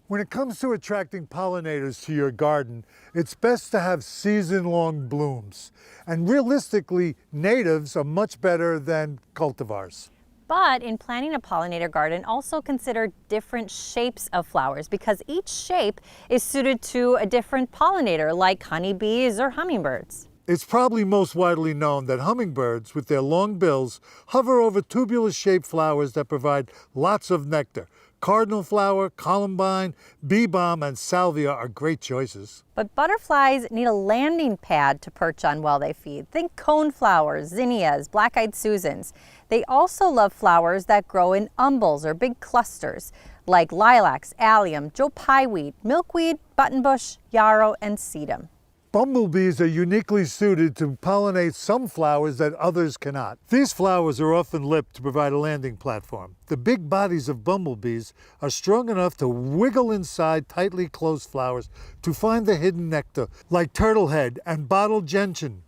When it comes to attracting pollinators to your garden, it's best to have season-long blooms. And realistically, natives are much better than cultivars. But in planning a pollinator garden, also consider different shapes of flowers because each shape is suited to a different pollinator, like honeybees or hummingbirds. It's probably most widely known that hummingbirds, with their long bills, hover over tubular-shaped flowers that provide lots of nectar. Cardinal flower, columbine, bee balm, and salvia are great choices. But butterflies need a landing pad to perch on while they feed. Think coneflowers, zinnias, black-eyed Susans. They also love flowers that grow in umbels or big clusters, like lilacs, allium, Joe Pyeweed, milkweed, buttonbush, yarrow, and sedum. Bumblebees are uniquely suited to pollinate some flowers that others cannot. These flowers are often lipped to provide a landing platform. The big bodies of bumblebees are strong enough to wiggle inside tightly closed flowers to find the hidden nectar, like turtlehead and bottle gentian.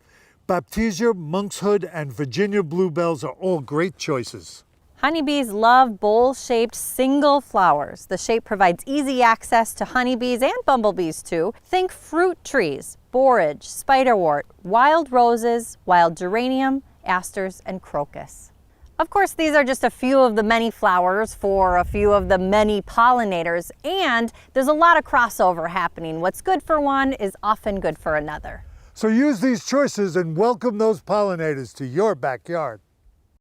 Baptisia, monkshood, and Virginia bluebells are all great choices. Honeybees love bowl-shaped single flowers. The shape provides easy access to honeybees and bumblebees too. Think fruit trees, borage, spiderwort, wild roses, wild geranium, asters, and crocus. Of course, these are just a few of the many flowers for a few of the many pollinators, and there's a lot of crossover happening. What's good for one is often good for another. So use these choices and welcome those pollinators to your backyard.